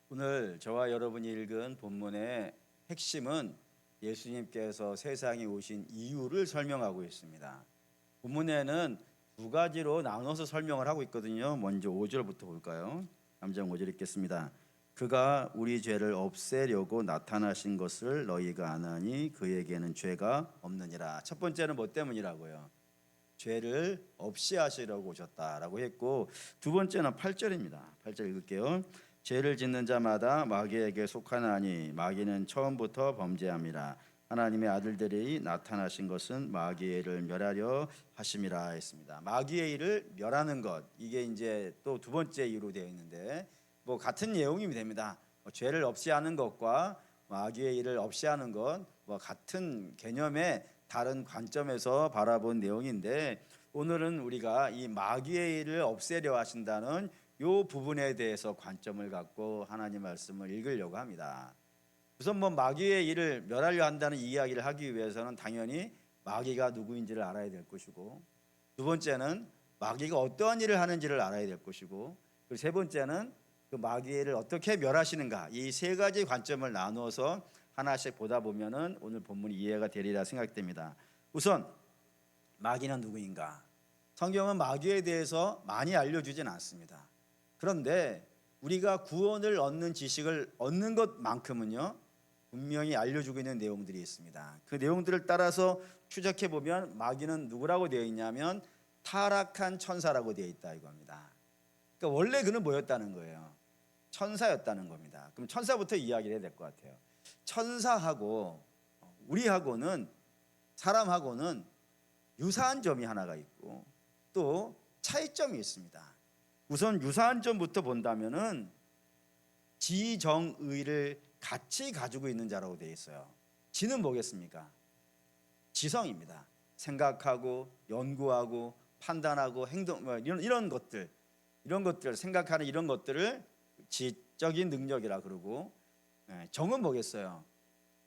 오늘 저와 여러분이 읽은 본문의 핵심은 예수님께서 세상에 오신 이유를 설명하고 있습니다. 본문에는 두 가지로 나눠서 설명을 하고 있거든요. 먼저 5절부터 볼까요? 3장 5절 읽겠습니다. 그가 우리 죄를 없애려고 나타나신 것을 너희가 아나니 그에게는 죄가 없느니라. 첫 번째는 뭐 때문이라고요? 죄를 없이 하시려고 오셨다라고 했고, 두 번째는 8절입니다. 8절 읽을게요. 죄를 짓는 자마다 마귀에게 속하나니 마귀는 처음부터 범죄함이라. 하나님의 아들들이 나타나신 것은 마귀의 일을 멸하려 하심이라 했습니다. 마귀의 일을 멸하는 것, 이게 이제 또 두 번째 이유로 되어 있는데 뭐 같은 내용이 됩니다. 죄를 없이 하는 것과 마귀의 일을 없이 하는 것, 뭐 같은 개념의 다른 관점에서 바라본 내용인데, 오늘은 우리가 이 마귀의 일을 없애려 하신다는 이 부분에 대해서 관점을 갖고 하나님 말씀을 읽으려고 합니다. 우선 뭐 마귀의 일을 멸하려 한다는 이야기를 하기 위해서는 당연히 마귀가 누구인지를 알아야 될 것이고, 두 번째는 마귀가 어떠한 일을 하는지를 알아야 될 것이고, 그리고 세 번째는 그 마귀의 일을 어떻게 멸하시는가, 이 세 가지 관점을 나누어서 하나씩 보다 보면은 오늘 본문이 이해가 되리라 생각됩니다. 우선 마귀는 누구인가? 성경은 마귀에 대해서 많이 알려주진 않습니다. 그런데 우리가 구원을 얻는 지식을 얻는 것만큼은요, 분명히 알려주고 있는 내용들이 있습니다. 그 내용들을 따라서 추적해 보면 마귀는 누구라고 되어 있냐면 타락한 천사라고 되어 있다 이겁니다. 그러니까 원래 그는 뭐였다는 거예요? 천사였다는 겁니다. 그럼 천사부터 이야기를 해야 될 것 같아요. 천사하고 우리하고는, 사람하고는 유사한 점이 하나가 있고 또 차이점이 있습니다. 우선 유사한 점부터 본다면은 지정의를 같이 가지고 있는 자라고 되어 있어요. 지는 뭐겠습니까? 지성입니다. 생각하고 연구하고 판단하고 행동, 이런 것들 생각하는 이런 것들을 지적인 능력이라 그러고, 정은 뭐겠어요?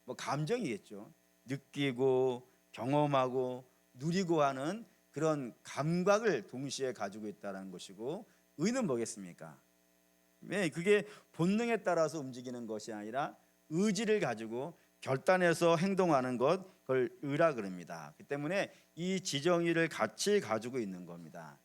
뭐 감정이겠죠. 느끼고 경험하고 누리고 하는 그런 감각을 동시에 가지고 있다는 것이고, 의는 뭐겠습니까? 그게 본능에 따라서 움직이는 것이 아니라 의지를 가지고 결단해서 행동하는 것, 그걸 의라 그럽니다. 그 때문에 이 지정의를 같이 가지고 있는 겁니다.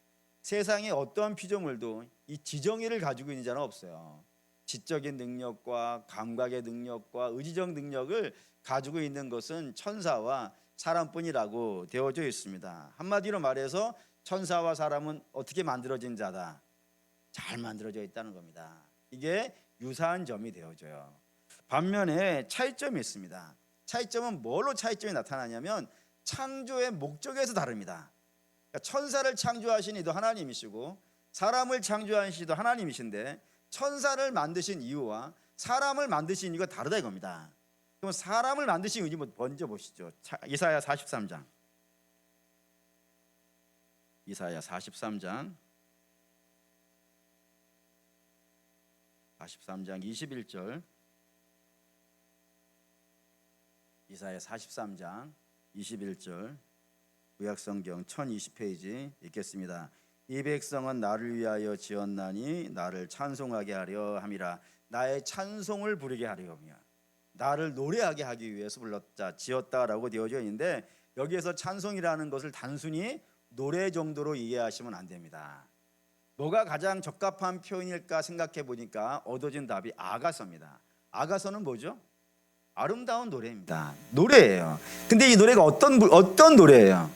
세상에 어떠한 피조물도 이 지정의를 가지고 있는 자는 없어요. 지적인 능력과 감각의 능력과 의지적 능력을 가지고 있는 것은 천사와 사람뿐이라고 되어져 있습니다. 한마디로 말해서 천사와 사람은 어떻게 만들어진 자다? 잘 만들어져 있다는 겁니다. 이게 유사한 점이 되어져요. 반면에 차이점이 있습니다. 차이점은 뭘로 차이점이 나타나냐면 창조의 목적에서 다릅니다. 그러니까 천사를 창조하신 이도 하나님이시고 사람을 창조하신 이도 하나님이신데, 천사를 만드신 이유와 사람을 만드신 이유가 다르다 이겁니다. 그럼 사람을 만드신 이유 먼저 보시죠. 이사야 43장. 이사야 43장 21절. 이사야 43장 21절. 구약성경 1020페이지 읽겠습니다. 이 백성은 나를 위하여 지었나니 나를 찬송하게 하려 함이라. 나의 찬송을 부르게 하려며 나를 노래하게 하기 위해서 불렀다, 지었다라고 되어져 있는데, 여기에서 찬송이라는 것을 단순히 노래 정도로 이해하시면 안 됩니다. 뭐가 가장 적합한 표현일까 생각해 보니까 얻어진 답이 아가서입니다. 아가서는 뭐죠? 아름다운 노래입니다. 노래예요. 근데 이 노래가 어떤 노래예요?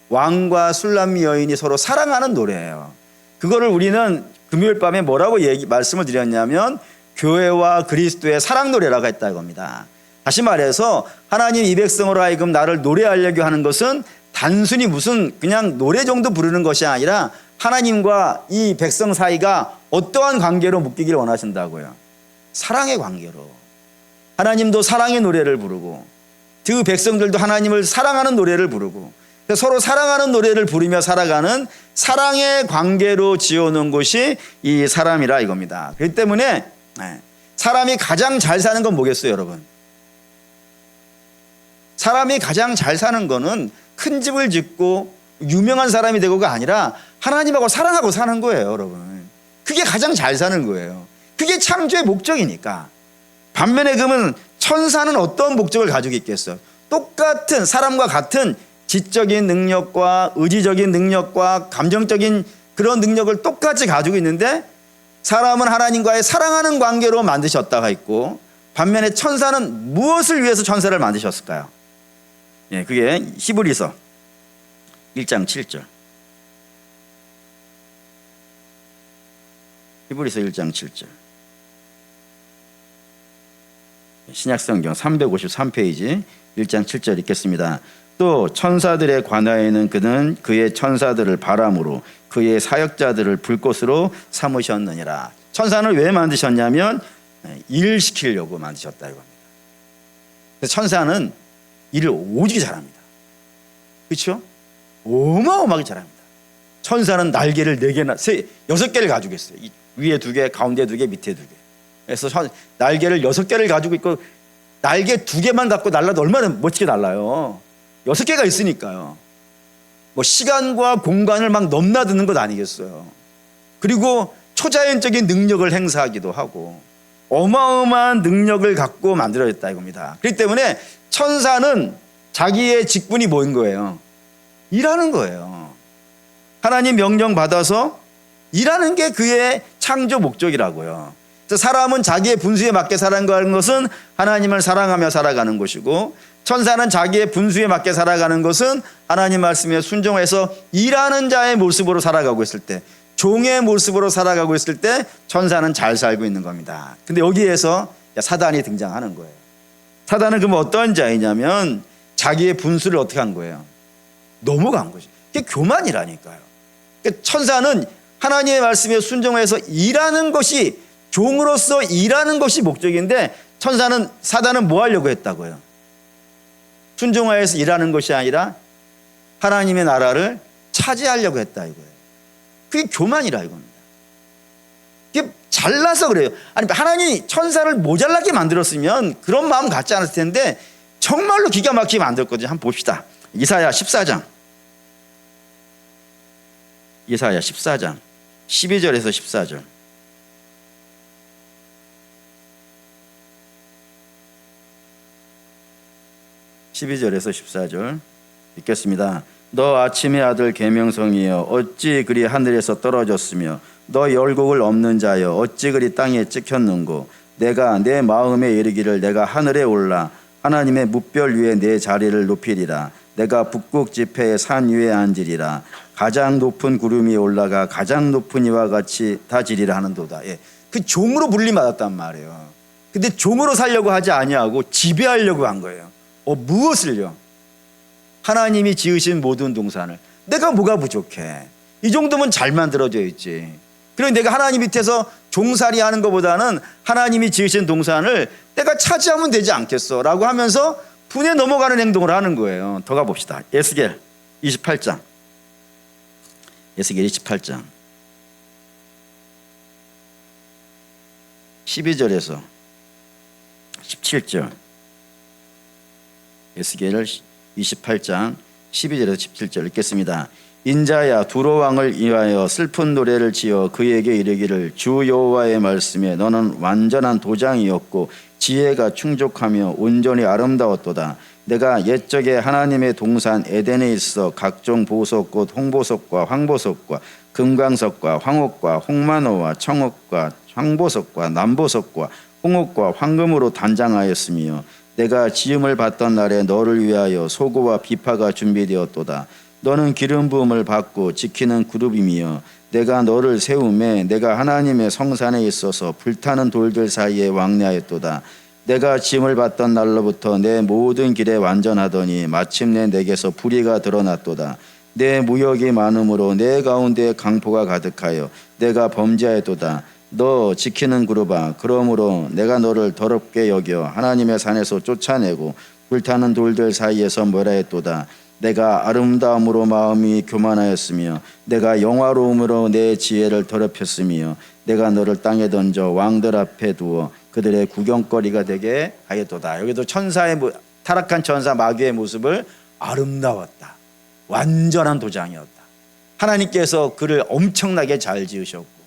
왕과 술람미 여인이 서로 사랑하는 노래예요. 그거를 우리는 금요일 밤에 뭐라고 말씀을 드렸냐면 교회와 그리스도의 사랑 노래라고 했다 이겁니다. 다시 말해서 하나님 이 백성으로 하여금 나를 노래하려고 하는 것은 단순히 무슨 그냥 노래 정도 부르는 것이 아니라 하나님과 이 백성 사이가 어떠한 관계로 묶이기를 원하신다고요? 사랑의 관계로. 하나님도 사랑의 노래를 부르고 그 백성들도 하나님을 사랑하는 노래를 부르고, 서로 사랑하는 노래를 부르며 살아가는 사랑의 관계로 지어놓은 것이 이 사람이라 이겁니다. 그렇기 때문에 사람이 가장 잘 사는 건 뭐겠어요, 여러분? 사람이 가장 잘 사는 거는 큰 집을 짓고 유명한 사람이 되고가 아니라 하나님하고 사랑하고 사는 거예요, 여러분. 그게 가장 잘 사는 거예요. 그게 창조의 목적이니까. 반면에 그러면 천사는 어떤 목적을 가지고 있겠어요? 똑같은 사람과 같은 지적인 능력과 의지적인 능력과 감정적인 그런 능력을 똑같이 가지고 있는데 사람은 하나님과의 사랑하는 관계로 만드셨다가 있고 반면에 천사는 무엇을 위해서 천사를 만드셨을까요? 예, 그게 히브리서 1장 7절. 히브리서 1장 7절. 신약성경 353페이지 1장 7절 읽겠습니다. 또 천사들에 관하여는 그는 그의 천사들을 바람으로 그의 사역자들을 불꽃으로 삼으셨느니라. 천사는 왜 만드셨냐면 일을 시키려고 만드셨다 이겁니다. 그래서 천사는 일을 오지게 잘합니다. 그렇죠? 어마어마하게 잘합니다. 천사는 날개를 4개나 6개를 가지고 있어요. 위에 2개, 가운데 2개, 밑에 2개. 그래서 날개를 6개를 가지고 있고 날개 2개만 갖고 날라도 얼마나 멋지게 날라요. 6개가 있으니까요. 뭐 시간과 공간을 막 넘나드는 것 아니겠어요. 그리고 초자연적인 능력을 행사하기도 하고 어마어마한 능력을 갖고 만들어졌다 이겁니다. 그렇기 때문에 천사는 자기의 직분이 뭐인 거예요? 일하는 거예요. 하나님 명령 받아서 일하는 게 그의 창조 목적이라고요. 사람은 자기의 분수에 맞게 살아가는 것은 하나님을 사랑하며 살아가는 것이고 천사는 자기의 분수에 맞게 살아가는 것은 하나님 말씀에 순종해서 일하는 자의 모습으로 살아가고 있을 때, 종의 모습으로 살아가고 있을 때 천사는 잘 살고 있는 겁니다. 근데 여기에서 사단이 등장하는 거예요. 사단은 그럼 어떤 자이냐면 자기의 분수를 어떻게 한 거예요? 넘어간 거죠. 그게 교만이라니까요. 천사는 하나님의 말씀에 순종해서 일하는 것이, 종으로서 일하는 것이 목적인데 사단은 뭐 하려고 했다고요? 순종하여서 일하는 것이 아니라 하나님의 나라를 차지하려고 했다 이거예요. 그게 교만이라 이겁니다. 그게 잘나서 그래요. 아니 하나님이 천사를 모자라게 만들었으면 그런 마음 갖지 않았을 텐데 정말로 기가 막히게 만들었거든요. 한번 봅시다. 이사야 14장 12절에서 14절. (12절에서 14절) 읽겠습니다. 너 아침의 아들 계명성이여 어찌 그리 하늘에서 떨어졌으며 너 열국을 없는 자여 어찌 그리 땅에 찍혔는고 내가 내 마음에 이르기를 내가 하늘에 올라 하나님의 뭇별 위에 내 자리를 높이리라. 내가 북극 지폐의 산 위에 앉으리라. 가장 높은 구름이 올라가 가장 높은 이와 같이 다지리라 하는도다. 예. 그 종으로 불림받았단 말이에요. 근데 종으로 살려고 하지 아니하고 지배하려고 한 거예요. 무엇을요? 하나님이 지으신 모든 동산을. 내가 뭐가 부족해? 이 정도면 잘 만들어져 있지. 그리고 내가 하나님 밑에서 종살이 하는 것보다는 하나님이 지으신 동산을 내가 차지하면 되지 않겠어 라고 하면서 분에 넘어가는 행동을 하는 거예요. 더 가봅시다. 에스겔 28장 12절에서 17절. 에스겔 28장 12절에서 17절 읽겠습니다. 인자야 두로 왕을 위하여 슬픈 노래를 지어 그에게 이르기를 주 여호와의 말씀에 너는 완전한 도장이었고 지혜가 충족하며 온전히 아름다웠도다. 내가 옛적에 하나님의 동산 에덴에 있어 각종 보석꽃 홍보석과 황보석과 금광석과 황옥과 홍만호와 청옥과 황보석과 남보석과 홍옥과 황금으로 단장하였으며 내가 지음을 받던 날에 너를 위하여 소고와 비파가 준비되었도다. 너는 기름 부음을 받고 지키는 그룹이며 내가 너를 세우매 내가 하나님의 성산에 있어서 불타는 돌들 사이에 왕래하였도다. 내가 지음을 받던 날로부터 내 모든 길에 완전하더니 마침내 내게서 불의가 드러났도다. 내 무역이 많음으로 내 가운데 강포가 가득하여 내가 범죄하였도다. 너 지키는 그룹아, 그러므로 내가 너를 더럽게 여겨 하나님의 산에서 쫓아내고 불타는 돌들 사이에서 멸하였도다. 내가 아름다움으로 마음이 교만하였으며 내가 영화로움으로 내 지혜를 더럽혔으며 내가 너를 땅에 던져 왕들 앞에 두어 그들의 구경거리가 되게 하였도다. 여기도 타락한 천사 마귀의 모습을 아름다웠다. 완전한 도장이었다. 하나님께서 그를 엄청나게 잘 지으셨고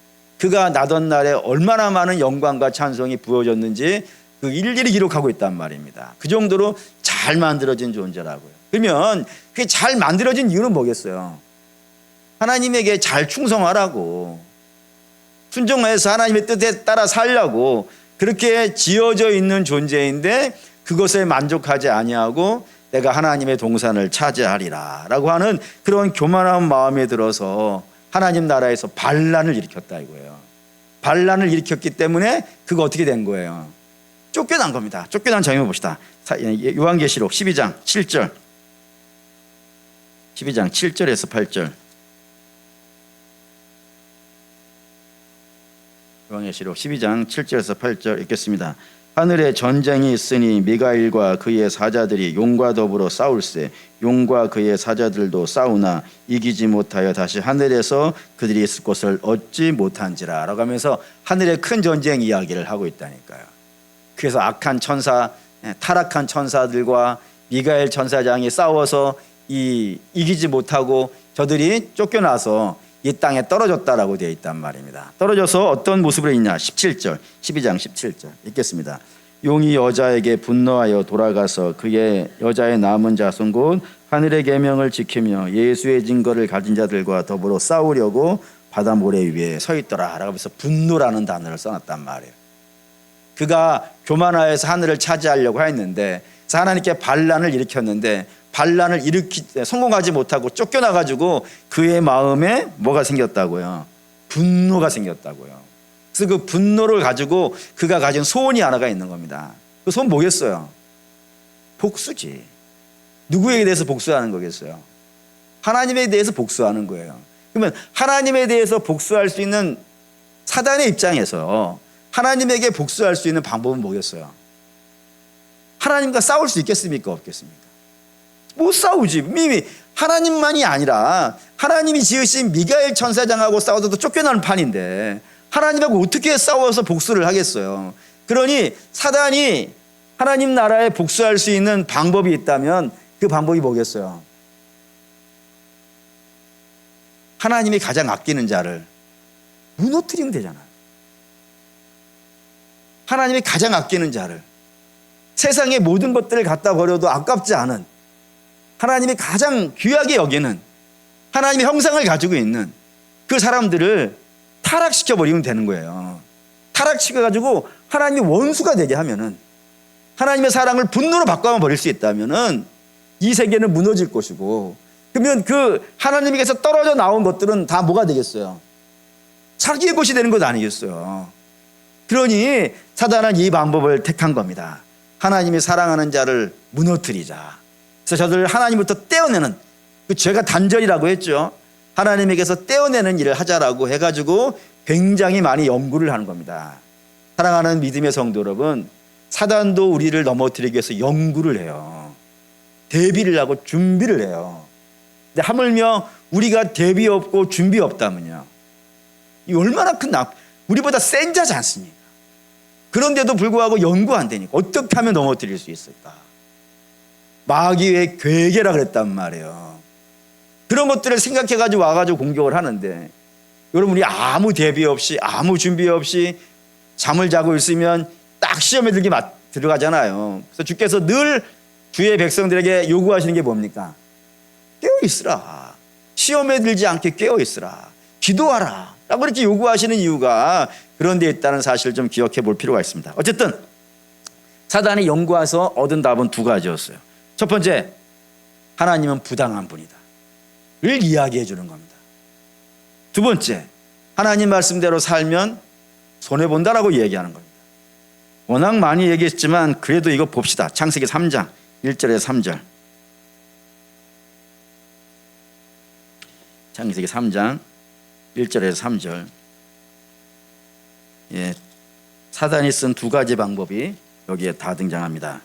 그가 나던 날에 얼마나 많은 영광과 찬송이 부어졌는지 그 일일이 기록하고 있단 말입니다. 그 정도로 잘 만들어진 존재라고요. 그러면 그게 잘 만들어진 이유는 뭐겠어요? 하나님에게 잘 충성하라고, 순종해서 하나님의 뜻에 따라 살려고 그렇게 지어져 있는 존재인데, 그것에 만족하지 아니하고 내가 하나님의 동산을 차지하리라 라고 하는 그런 교만한 마음에 들어서 하나님 나라에서 반란을 일으켰다 이거예요. 반란을 일으켰기 때문에 그거 어떻게 된 거예요? 쫓겨난 겁니다. 쫓겨난 장면 봅시다. 요한계시록 12장 7절, 12장 7절에서 8절. 요한계시록 12장 7절에서 8절 읽겠습니다. 하늘에 전쟁이 있으니 미가엘과 그의 사자들이 용과 더불어 싸울세. 용과 그의 사자들도 싸우나 이기지 못하여 다시 하늘에서 그들이 있을 곳을 얻지 못한지라 라고 하면서 하늘의 큰 전쟁 이야기를 하고 있다니까요. 그래서 악한 천사, 타락한 천사들과 미가엘 천사장이 싸워서 이기지 못하고 저들이 쫓겨나서 이 땅에 떨어졌다라고 되어 있단 말입니다. 떨어져서 어떤 모습으로 있냐? 17절, 12장 17절 읽겠습니다. 용이 여자에게 분노하여 돌아가서 그의 여자의 남은 자손 곧 하늘의 계명을 지키며 예수의 증거를 가진 자들과 더불어 싸우려고 바다 모래 위에 서 있더라 라고 해서 분노라는 단어를 써놨단 말이에요. 그가 교만하여서 하늘을 차지하려고 했는데 하나님께 반란을 일으켰는데 반란을 성공하지 못하고 쫓겨나가지고 그의 마음에 뭐가 생겼다고요? 분노가 생겼다고요. 그래서 그 분노를 가지고 그가 가진 소원이 하나가 있는 겁니다. 그 소원 뭐겠어요? 복수지. 누구에게 대해서 복수하는 거겠어요? 하나님에 대해서 복수하는 거예요. 그러면 하나님에 대해서 복수할 수 있는 사단의 입장에서 하나님에게 복수할 수 있는 방법은 뭐겠어요? 하나님과 싸울 수 있겠습니까? 없겠습니까? 못 싸우지. 이미 하나님만이 아니라 하나님이 지으신 미가엘 천사장하고 싸워도 쫓겨나는 판인데 하나님하고 어떻게 싸워서 복수를 하겠어요? 그러니 사단이 하나님 나라에 복수할 수 있는 방법이 있다면 그 방법이 뭐겠어요? 하나님이 가장 아끼는 자를 무너뜨리면 되잖아요. 하나님이 가장 아끼는 자를, 세상의 모든 것들을 갖다 버려도 아깝지 않은, 하나님이 가장 귀하게 여기는, 하나님의 형상을 가지고 있는 그 사람들을 타락시켜버리면 되는 거예요. 타락시켜가지고 하나님의 원수가 되게 하면은, 하나님의 사랑을 분노로 바꿔버릴 수 있다면은 이 세계는 무너질 것이고, 그러면 그 하나님에게서 떨어져 나온 것들은 다 뭐가 되겠어요? 자기의 것이 되는 것 아니겠어요? 그러니 사단은 이 방법을 택한 겁니다. 하나님이 사랑하는 자를 무너뜨리자. 그래서 저들을 하나님부터 떼어내는, 그 죄가 단절이라고 했죠. 하나님에게서 떼어내는 일을 하자라고 해가지고 굉장히 많이 연구를 하는 겁니다. 사랑하는 믿음의 성도 여러분, 사단도 우리를 넘어뜨리기 위해서 연구를 해요. 대비를 하고 준비를 해요. 근데 하물며 우리가 대비 없고 준비 없다면요, 이 얼마나 큰 우리보다 센 자지 않습니까? 그런데도 불구하고 연구 안 되니까 어떻게 하면 넘어뜨릴 수 있을까? 마귀의 괴계라 그랬단 말이에요. 그런 것들을 생각해가지고 와가지고 공격을 하는데, 여러분, 우리 아무 대비 없이 아무 준비 없이 잠을 자고 있으면 딱 시험에 들어가잖아요. 그래서 주께서 늘 주의 백성들에게 요구하시는 게 뭡니까? 깨어있으라. 시험에 들지 않게 깨어있으라. 기도하라 라고 이렇게 요구하시는 이유가 그런 데 있다는 사실을 좀 기억해 볼 필요가 있습니다. 어쨌든 사단이 연구해서 얻은 답은 두 가지였어요. 첫 번째, 하나님은 부당한 분이다 를 이야기해 주는 겁니다. 두 번째, 하나님 말씀대로 살면 손해본다라고 얘기하는 겁니다. 워낙 많이 얘기했지만 그래도 이거 봅시다. 창세기 3장 1절에서 3절. 창세기 3장 1절에서 3절. 예, 사단이 쓴 두 가지 방법이 여기에 다 등장합니다.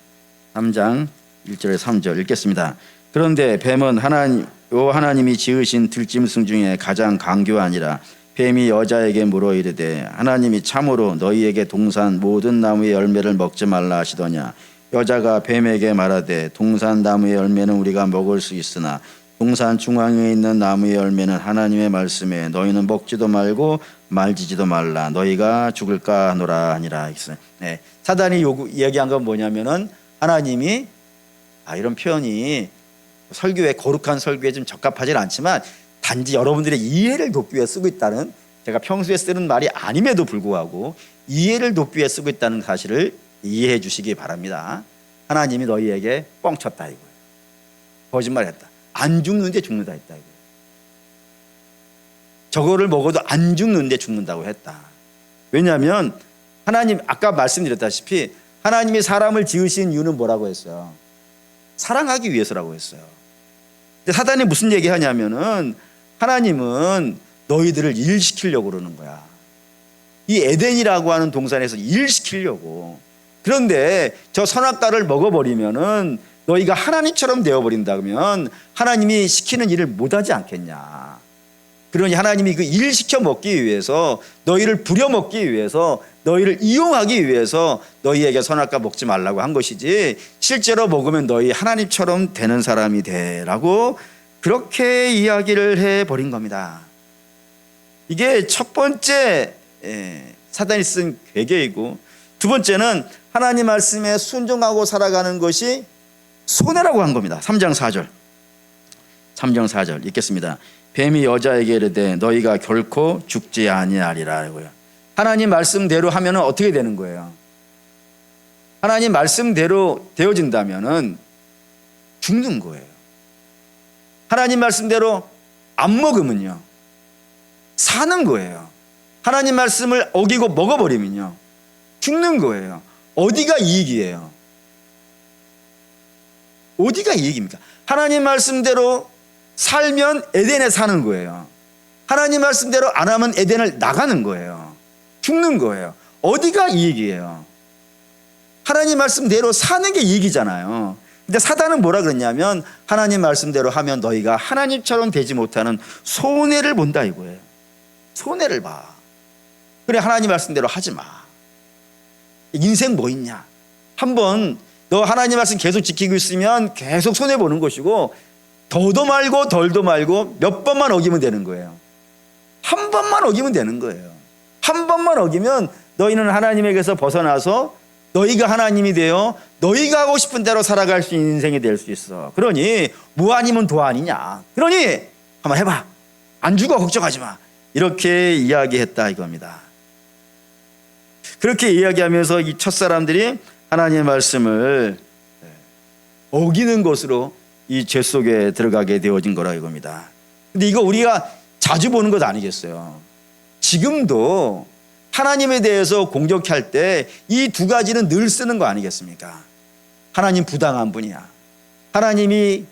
3장 1절에서 3절 읽겠습니다. 그런데 뱀은 하나님이 지으신 들짐승 중에 가장 강교하니라. 뱀이 여자에게 물어 이르되 하나님이 참으로 너희에게 동산 모든 나무의 열매를 먹지 말라 하시더냐. 여자가 뱀에게 말하되 동산 나무의 열매는 우리가 먹을 수 있으나 동산 중앙에 있는 나무의 열매는 하나님의 말씀에 너희는 먹지도 말고 말지지도 말라 너희가 죽을까 하노라 하니라. 네. 사단이 얘기한 건 뭐냐면은 하나님이 이런 표현이 설교에 거룩한 설교에 좀 적합하진 않지만 단지 여러분들의 이해를 돕기 위해 쓰고 있다는, 제가 평소에 쓰는 말이 아님에도 불구하고 이해를 돕기 위해 쓰고 있다는 사실을 이해해 주시기 바랍니다. 하나님이 너희에게 뻥쳤다 이거예요. 거짓말했다. 안 죽는데 죽는다 했다 이거예요. 저거를 먹어도 안 죽는데 죽는다고 했다. 왜냐하면 하나님, 아까 말씀드렸다시피 하나님이 사람을 지으신 이유는 뭐라고 했어요? 사랑하기 위해서라고 했어요. 근데 사단이 무슨 얘기하냐면은 하나님은 너희들을 일시키려고 그러는 거야. 이 에덴이라고 하는 동산에서 일시키려고. 그런데 저 선악과를 먹어버리면은 너희가 하나님처럼 되어버린다면 하나님이 시키는 일을 못하지 않겠냐. 그러니 하나님이 그 일 시켜 먹기 위해서, 너희를 부려먹기 위해서, 너희를 이용하기 위해서 너희에게 선악과 먹지 말라고 한 것이지, 실제로 먹으면 너희 하나님처럼 되는 사람이 되라고 그렇게 이야기를 해버린 겁니다. 이게 첫 번째 사단이 쓴 괴계이고, 두 번째는 하나님 말씀에 순종하고 살아가는 것이 손해라고 한 겁니다. 3장 4절 읽겠습니다. 뱀이 여자에게 이르되 너희가 결코 죽지 아니하리라고요. 하나님 말씀대로 하면은 어떻게 되는 거예요? 하나님 말씀대로 되어진다면은 죽는 거예요. 하나님 말씀대로 안 먹으면요 사는 거예요. 하나님 말씀을 어기고 먹어버리면요 죽는 거예요. 어디가 이익이에요? 어디가 이익입니까? 하나님 말씀대로 살면 에덴에 사는 거예요. 하나님 말씀대로 안 하면 에덴을 나가는 거예요. 죽는 거예요. 어디가 이익이에요? 하나님 말씀대로 사는 게 이익이잖아요. 근데 사단은 뭐라 그랬냐면 하나님 말씀대로 하면 너희가 하나님처럼 되지 못하는 손해를 본다 이거예요. 손해를 봐. 그래, 하나님 말씀대로 하지 마. 인생 뭐 있냐? 한번 너 하나님 말씀 계속 지키고 있으면 계속 손해보는 것이고, 더도 말고 덜도 말고 몇 번만 어기면 되는 거예요. 한 번만 어기면 되는 거예요. 한 번만 어기면 너희는 하나님에게서 벗어나서 너희가 하나님이 되어 너희가 하고 싶은 대로 살아갈 수 있는 인생이 될 수 있어. 그러니 뭐 아니면 도 아니냐. 그러니 한번 해봐. 안 죽어, 걱정하지 마. 이렇게 이야기했다 이겁니다. 그렇게 이야기하면서 이 첫사람들이 하나님의 말씀을 어기는 것으로 이 죄 속에 들어가게 되어진 거라 이겁니다. 근데 이거 우리가 자주 보는 것 아니겠어요? 지금도 하나님에 대해서 공격할 때 이 두 가지는 늘 쓰는 거 아니겠습니까? 하나님 부당한 분이야. 하나님이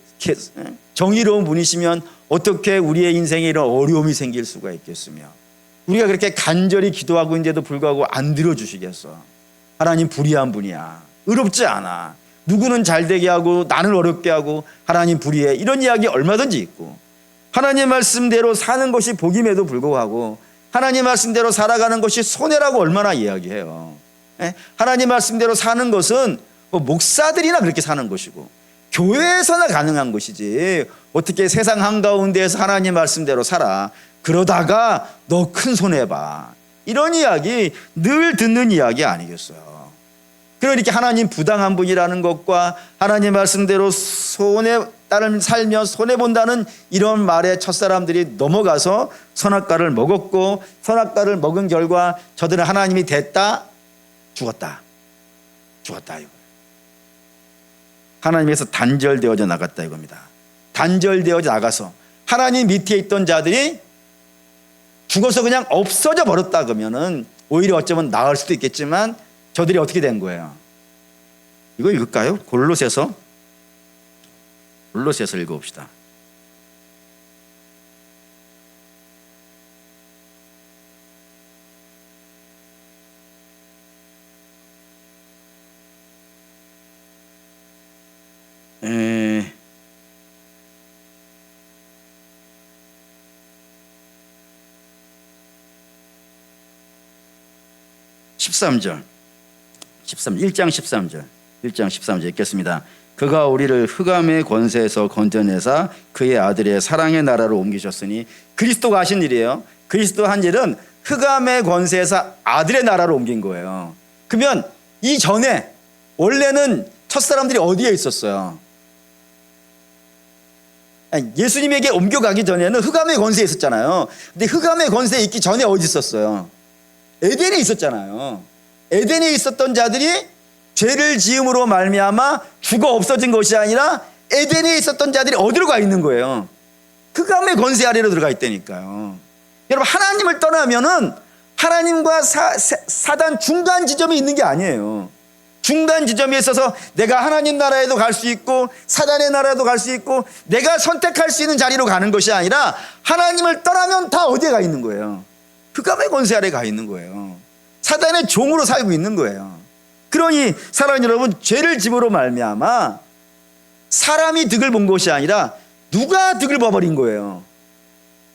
정의로운 분이시면 어떻게 우리의 인생에 이런 어려움이 생길 수가 있겠으며, 우리가 그렇게 간절히 기도하고 있는데도 불구하고 안 들어주시겠어. 하나님 불의한 분이야. 의롭지 않아. 누구는 잘되게 하고 나는 어렵게 하고 하나님 불의해. 이런 이야기 얼마든지 있고, 하나님 말씀대로 사는 것이 복임에도 불구하고 하나님 말씀대로 살아가는 것이 손해라고 얼마나 이야기해요. 하나님 말씀대로 사는 것은 목사들이나 그렇게 사는 것이고 교회에서나 가능한 것이지, 어떻게 세상 한가운데에서 하나님 말씀대로 살아. 그러다가 너 큰 손해봐. 이런 이야기 늘 듣는 이야기 아니겠어요? 그러니까 하나님 부당한 분이라는 것과 하나님 말씀대로 손해 따른 살며 손해본다는 이런 말에 첫사람들이 넘어가서 선악과를 먹었고, 선악과를 먹은 결과 저들은 하나님이 됐다, 죽었다 이거. 하나님에서 단절되어져 나갔다 이겁니다. 단절되어져 나가서 하나님 밑에 있던 자들이 죽어서 그냥 없어져 버렸다 그러면은 오히려 어쩌면 나을 수도 있겠지만, 저들이 어떻게 된 거예요? 이거 읽을까요? 골로새서 읽어봅시다. 에... 1장 13절 읽겠습니다. 그가 우리를 흑암의 권세에서 건져내사 그의 아들의 사랑의 나라로 옮기셨으니 그리스도가 하신 일이에요. 그리스도 한 일은 흑암의 권세에서 아들의 나라로 옮긴 거예요. 그러면 이 전에 원래는 첫사람들이 어디에 있었어요? 아니, 예수님에게 옮겨가기 전에는 흑암의 권세에 있었잖아요. 근데 흑암의 권세에 있기 전에 어디 있었어요? 에덴에 있었잖아요. 에덴에 있었던 자들이 죄를 지음으로 말미암아 죽어 없어진 것이 아니라 에덴에 있었던 자들이 어디로 가 있는 거예요? 흑암의 권세 아래로 들어가 있다니까요. 여러분, 하나님을 떠나면은 하나님과 사단 중간 지점이 있는 게 아니에요. 중간 지점에 있어서 내가 하나님 나라에도 갈 수 있고 사단의 나라에도 갈 수 있고 내가 선택할 수 있는 자리로 가는 것이 아니라 하나님을 떠나면 다 어디에 가 있는 거예요? 흑암의 권세 아래 가 있는 거예요. 사단의 종으로 살고 있는 거예요. 그러니 사랑하는 여러분, 죄를 짐으로 말미암아 사람이 득을 본 것이 아니라 누가 득을 봐버린 거예요.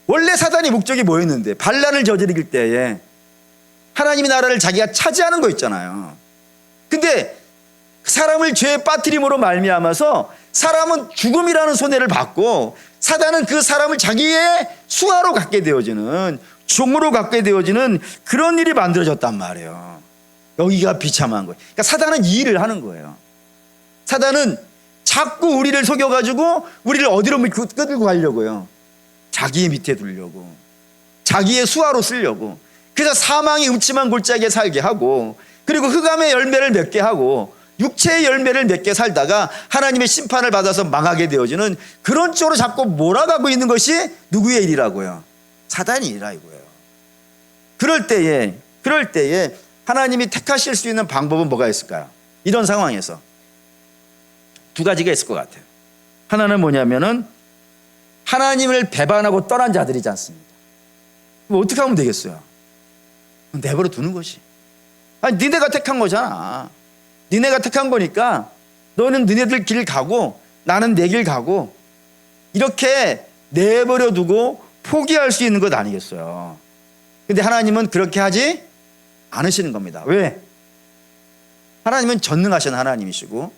원래 사단의 목적이 뭐였는데? 반란을 저지를 때에 하나님의 나라를 자기가 차지하는 거 있잖아요. 근데 사람을 죄에 빠뜨림으로 말미암아서 사람은 죽음이라는 손해를 받고 사단은 그 사람을 자기의 수하로 갖게 되어지는, 종으로 갖게 되어지는 그런 일이 만들어졌단 말이에요. 여기가 비참한 거예요. 그러니까 사단은 이 일을 하는 거예요. 사단은 자꾸 우리를 속여가지고 우리를 어디로 끌고 가려고요? 자기의 밑에 두려고, 자기의 수하로 쓰려고. 그래서 사망의 음침한 골짜기에 살게 하고, 그리고 흑암의 열매를 맺게 하고, 육체의 열매를 맺게 살다가 하나님의 심판을 받아서 망하게 되어지는 그런 쪽으로 자꾸 몰아가고 있는 것이 누구의 일이라고요? 사단의 일이라고요. 그럴 때에 하나님이 택하실 수 있는 방법은 뭐가 있을까요? 이런 상황에서 두 가지가 있을 것 같아요. 하나는 뭐냐면은 하나님을 배반하고 떠난 자들이지 않습니까? 그럼 어떻게 하면 되겠어요? 내버려 두는 것이. 아니, 니네가 택한 거잖아. 니네가 택한 거니까 너는 니네들 길 가고 나는 내 길 가고, 이렇게 내버려 두고 포기할 수 있는 것 아니겠어요? 근데 하나님은 그렇게 하지 않으시는 겁니다. 왜? 하나님은 전능하신 하나님이시고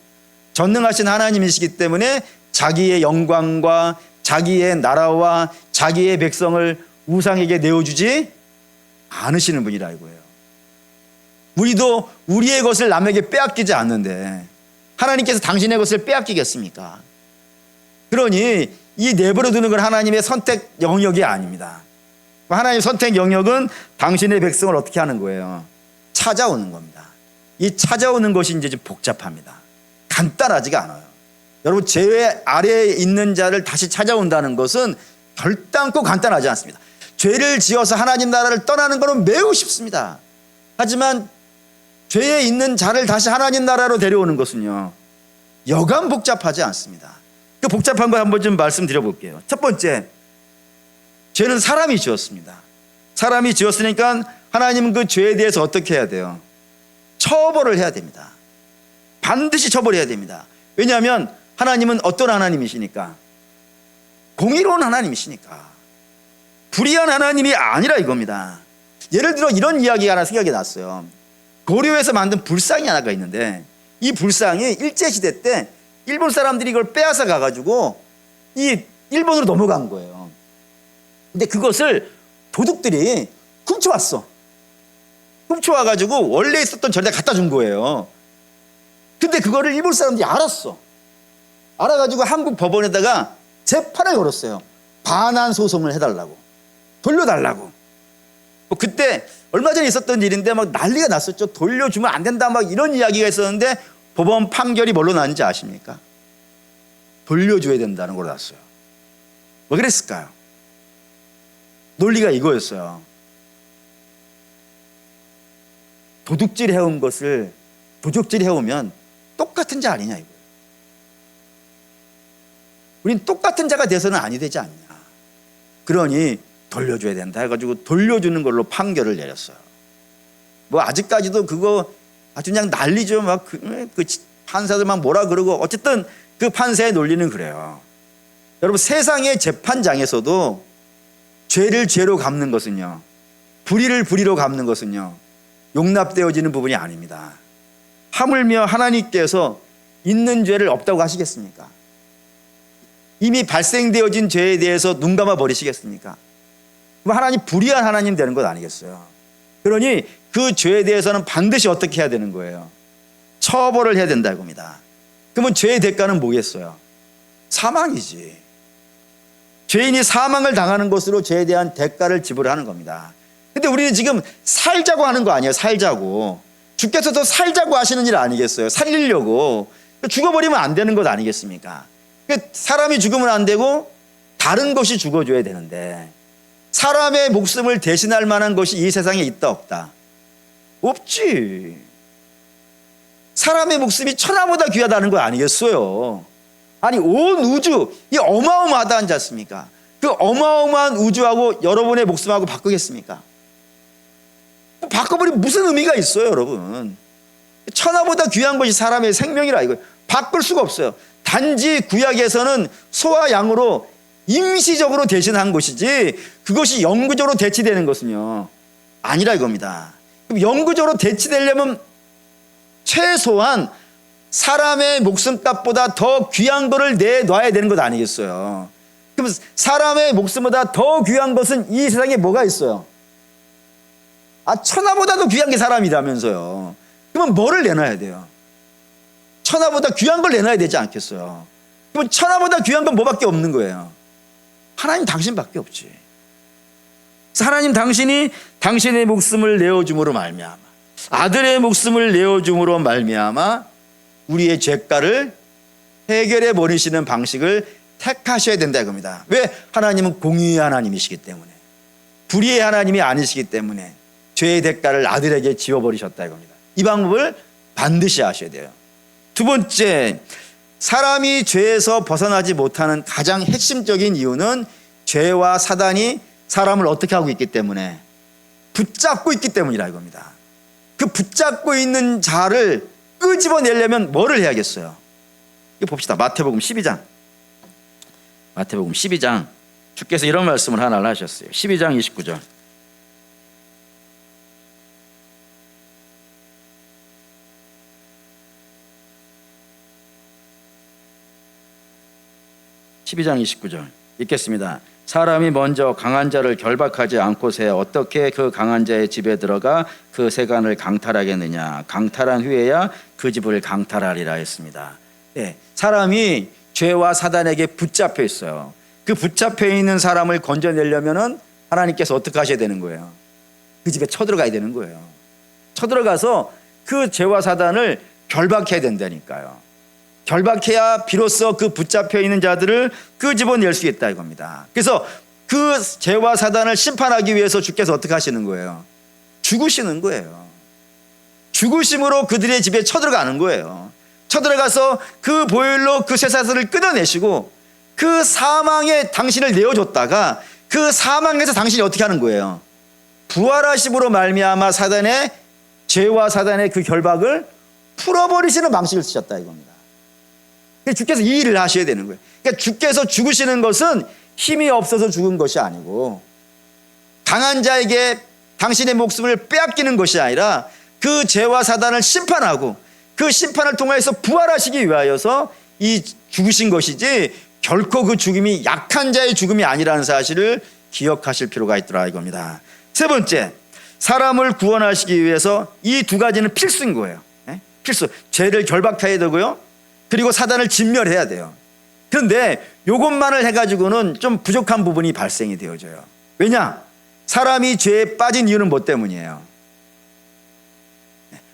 전능하신 하나님이시기 때문에 자기의 영광과 자기의 나라와 자기의 백성을 우상에게 내어주지 않으시는 분이라 이거예요. 우리도 우리의 것을 남에게 빼앗기지 않는데 하나님께서 당신의 것을 빼앗기겠습니까? 그러니 이 내버려두는 건 하나님의 선택 영역이 아닙니다. 하나님의 선택 영역은 당신의 백성을 어떻게 하는 거예요? 찾아오는 겁니다. 이 찾아오는 것이 이제 좀 복잡합니다. 간단하지가 않아요. 여러분, 죄 아래에 있는 자를 다시 찾아온다는 것은 결단코 간단하지 않습니다. 죄를 지어서 하나님 나라를 떠나는 것은 매우 쉽습니다. 하지만 죄에 있는 자를 다시 하나님 나라로 데려오는 것은요, 여간 복잡하지 않습니다. 그 복잡한 거 한번 좀 말씀드려 볼게요. 첫 번째, 죄는 사람이 지었습니다. 사람이 지었으니까 하나님은 그 죄에 대해서 어떻게 해야 돼요? 처벌을 해야 됩니다. 반드시 처벌해야 됩니다. 왜냐하면 하나님은 어떤 하나님이시니까? 공의로운 하나님이시니까. 불의한 하나님이 아니라 이겁니다. 예를 들어 이런 이야기가 하나 생각이 났어요. 고려에서 만든 불상이 하나가 있는데, 이 불상이 일제시대 때 일본 사람들이 이걸 빼앗아 가가지고 이 일본으로 넘어간 거예요. 근데 그것을 도둑들이 훔쳐왔어. 훔쳐와가지고 원래 있었던 절에다 갖다 준 거예요. 근데 그거를 일본 사람들이 알았어. 알아가지고 한국 법원에다가 재판을 걸었어요. 반환 소송을 해달라고, 돌려달라고. 뭐 그때 얼마 전에 있었던 일인데 막 난리가 났었죠. 돌려주면 안 된다 막 이런 이야기가 있었는데 법원 판결이 뭘로 났는지 아십니까? 돌려줘야 된다는 걸로 났어요. 왜 그랬을까요? 논리가 이거였어요. 도둑질 해온 것을 도적질 해오면 똑같은 자 아니냐 이거예요. 우린 똑같은 자가 돼서는 아니 되지 않냐. 그러니 돌려줘야 된다 해가지고 돌려주는 걸로 판결을 내렸어요. 뭐 아직까지도 그거 아주 그냥 난리죠. 막 그 판사들 막 뭐라 그러고, 어쨌든 그 판사의 논리는 그래요. 여러분, 세상의 재판장에서도 죄를 죄로 갚는 것은요, 불의를 불의로 갚는 것은요, 용납되어지는 부분이 아닙니다. 하물며 하나님께서 있는 죄를 없다고 하시겠습니까? 이미 발생되어진 죄에 대해서 눈 감아 버리시겠습니까? 그럼 하나님 불의한 하나님 되는 것 아니겠어요? 그러니 그 죄에 대해서는 반드시 어떻게 해야 되는 거예요? 처벌을 해야 된다고 합니다. 그러면 죄의 대가는 뭐겠어요? 사망이지. 죄인이 사망을 당하는 것으로 죄에 대한 대가를 지불하는 겁니다. 근데 우리는 지금 살자고 하는 거 아니에요? 살자고. 주께서도 살자고 하시는 일 아니겠어요? 살리려고. 죽어버리면 안 되는 것 아니겠습니까? 사람이 죽으면 안 되고 다른 것이 죽어줘야 되는데, 사람의 목숨을 대신할 만한 것이 이 세상에 있다 없다? 없지. 사람의 목숨이 천하보다 귀하다는 거 아니겠어요? 아니, 온 우주, 이 어마어마하다 하지 않습니까? 그 어마어마한 우주하고 여러분의 목숨하고 바꾸겠습니까? 바꿔버리면 무슨 의미가 있어요, 여러분? 천하보다 귀한 것이 사람의 생명이라 이거 바꿀 수가 없어요. 단지 구약에서는 소와 양으로 임시적으로 대신한 것이지, 그것이 영구적으로 대치되는 것은요 아니라 이겁니다. 그럼 영구적으로 대치되려면 최소한 사람의 목숨값보다 더 귀한 것을 내놔야 되는 것 아니겠어요? 그럼 사람의 목숨보다 더 귀한 것은 이 세상에 뭐가 있어요? 천하보다도 귀한 게 사람이라면서요. 그러면 뭐를 내놔야 돼요? 천하보다 귀한 걸 내놔야 되지 않겠어요? 그럼 천하보다 귀한 건 뭐밖에 없는 거예요? 하나님 당신밖에 없지. 그래서 하나님 당신이 당신의 목숨을 내어줌으로 말미암아, 아들의 목숨을 내어줌으로 말미암아 우리의 죄가를 해결해 버리시는 방식을 택하셔야 된다 이겁니다. 왜? 하나님은 공의의 하나님이시기 때문에, 불의의 하나님이 아니시기 때문에 죄의 대가를 아들에게 지워버리셨다 이겁니다. 이 방법을 반드시 하셔야 돼요. 두 번째, 사람이 죄에서 벗어나지 못하는 가장 핵심적인 이유는 죄와 사단이 사람을 어떻게 하고 있기 때문에, 붙잡고 있기 때문이라 이겁니다. 그 붙잡고 있는 자를 끄집어내려면 뭐를 해야겠어요? 이거 봅시다. 마태복음 12장. 마태복음 12장. 주께서 이런 말씀을 하나를 하셨어요. 12장 29절. 읽겠습니다. 사람이 먼저 강한 자를 결박하지 않고서 어떻게 그 강한 자의 집에 들어가 그 세간을 강탈하겠느냐? 강탈한 후에야 그 집을 강탈하리라 했습니다. 네, 사람이 죄와 사단에게 붙잡혀 있어요. 그 붙잡혀 있는 사람을 건져내려면은 하나님께서 어떻게 하셔야 되는 거예요? 그 집에 쳐들어가야 되는 거예요. 쳐들어가서 그 죄와 사단을 결박해야 된다니까요. 결박해야 비로소 그 붙잡혀 있는 자들을 끄집어낼 수 있다 이겁니다. 그래서 그 죄와 사단을 심판하기 위해서 주께서 어떻게 하시는 거예요? 죽으시는 거예요. 죽으심으로 그들의 집에 쳐들어가는 거예요. 쳐들어가서 그 보혈로 그 쇠사슬을 끊어내시고 그 사망에 당신을 내어줬다가 그 사망에서 당신이 어떻게 하는 거예요? 부활하심으로 말미암아 사단의 죄와 사단의 그 결박을 풀어버리시는 방식을 쓰셨다 이겁니다. 주께서 이 일을 하셔야 되는 거예요. 그러니까 주께서 죽으시는 것은 힘이 없어서 죽은 것이 아니고, 강한 자에게 당신의 목숨을 빼앗기는 것이 아니라 그 죄와 사단을 심판하고 그 심판을 통해서 부활하시기 위하여서 이 죽으신 것이지, 결코 그 죽음이 약한 자의 죽음이 아니라는 사실을 기억하실 필요가 있더라 이겁니다. 세 번째, 사람을 구원하시기 위해서 이 두 가지는 필수인 거예요. 필수. 죄를 결박해야 되고요, 그리고 사단을 진멸해야 돼요. 그런데 이것만을 해가지고는 좀 부족한 부분이 발생이 되어져요. 왜냐? 사람이 죄에 빠진 이유는 뭐 때문이에요?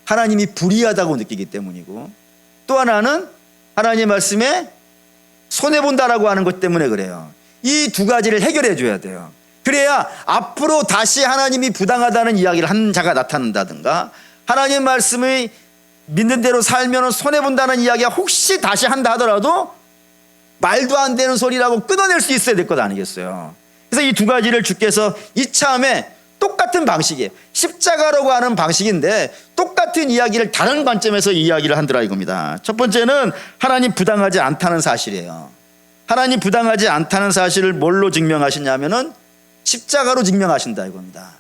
하나님이 불의하다고 느끼기 때문이고, 또 하나는 하나님의 말씀에 손해본다라고 하는 것 때문에 그래요. 이 두 가지를 해결해 줘야 돼요. 그래야 앞으로 다시 하나님이 부당하다는 이야기를 하는 자가 나타난다든가, 하나님의 말씀이 믿는 대로 살면 손해본다는 이야기가 혹시 다시 한다 하더라도 말도 안 되는 소리라고 끊어낼 수 있어야 될 것 아니겠어요? 그래서 이 두 가지를 주께서 이참에 똑같은 방식이에요. 십자가라고 하는 방식인데 똑같은 이야기를 다른 관점에서 이야기를 한다라 이겁니다. 첫 번째는 하나님 부당하지 않다는 사실이에요. 하나님 부당하지 않다는 사실을 뭘로 증명하시냐면은 십자가로 증명하신다 이겁니다.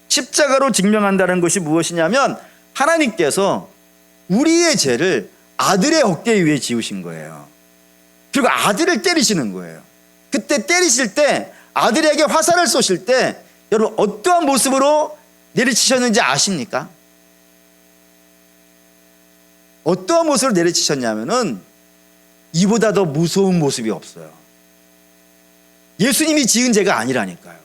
십자가로 증명한다는 것이 무엇이냐면, 하나님께서 우리의 죄를 아들의 어깨 위에 지우신 거예요. 그리고 아들을 때리시는 거예요. 그때 때리실 때 아들에게 화살을 쏘실 때 여러분 어떠한 모습으로 내리치셨는지 아십니까? 어떠한 모습으로 내리치셨냐면은 이보다 더 무서운 모습이 없어요. 예수님이 지은 죄가 아니라니까요.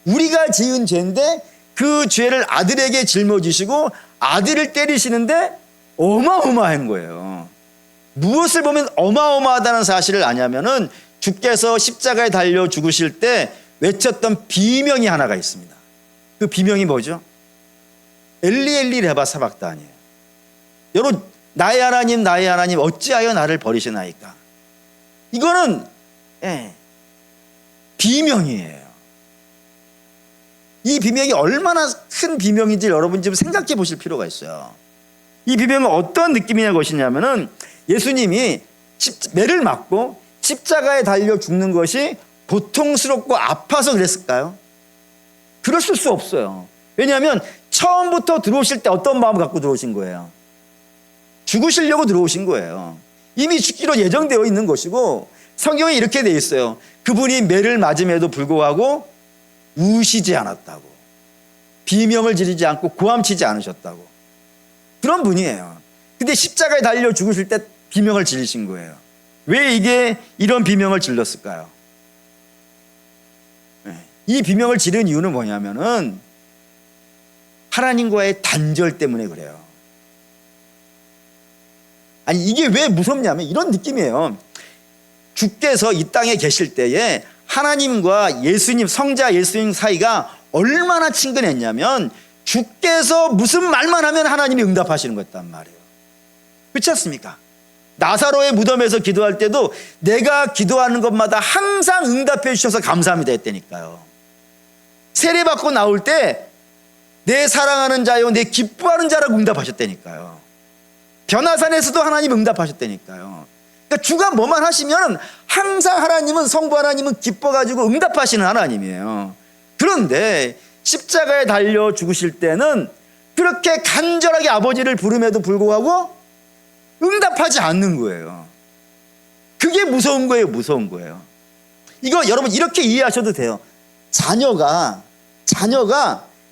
우리가 지은 죄인데 그 죄를 아들에게 짊어지시고 아들을 때리시는데 어마어마한 거예요. 무엇을 보면 어마어마하다는 사실을 아냐면은 주께서 십자가에 달려 죽으실 때 외쳤던 비명이 하나가 있습니다. 그 비명이 뭐죠? 엘리 엘리 레바 사박다니에요. 여러분, 나의 하나님 어찌하여 나를 버리시나이까? 이거는 비명이에요. 이 비명이 얼마나 큰 비명인지 여러분 좀 생각해 보실 필요가 있어요. 이 비명은 어떤 느낌이냐 것이냐면은 예수님이 매를 맞고 십자가에 달려 죽는 것이 고통스럽고 아파서 그랬을까요? 그랬을 수 없어요. 왜냐하면 처음부터 들어오실 때 어떤 마음을 갖고 들어오신 거예요? 죽으시려고 들어오신 거예요. 이미 죽기로 예정되어 있는 것이고 성경에 이렇게 되어 있어요. 그분이 매를 맞음에도 불구하고 우시지 않았다고, 비명을 지르지 않고 고함치지 않으셨다고, 그런 분이에요. 근데 십자가에 달려 죽으실 때 비명을 지르신 거예요. 왜 이런 비명을 질렀을까요? 이 비명을 지른 이유는 뭐냐면은 하나님과의 단절 때문에 그래요. 아니, 이게 왜 무섭냐면 이런 느낌이에요. 주께서 이 땅에 계실 때에 하나님과 예수님, 성자 예수님 사이가 얼마나 친근했냐면 주께서 무슨 말만 하면 하나님이 응답하시는 거였단 말이에요. 그렇지 않습니까? 나사로의 무덤에서 기도할 때도 내가 기도하는 것마다 항상 응답해 주셔서 감사합니다 했다니까요. 세례받고 나올 때 내 사랑하는 자요, 내 기뻐하는 자라고 응답하셨다니까요. 변화산에서도 하나님 응답하셨다니까요. 그러니까 주가 뭐만 하시면 항상 하나님은, 성부 하나님은 기뻐가지고 응답하시는 하나님이에요. 그런데 십자가에 달려 죽으실 때는 그렇게 간절하게 아버지를 부름에도 불구하고 응답하지 않는 거예요. 그게 무서운 거예요. 무서운 거예요. 이거 여러분 이렇게 이해하셔도 돼요. 자녀가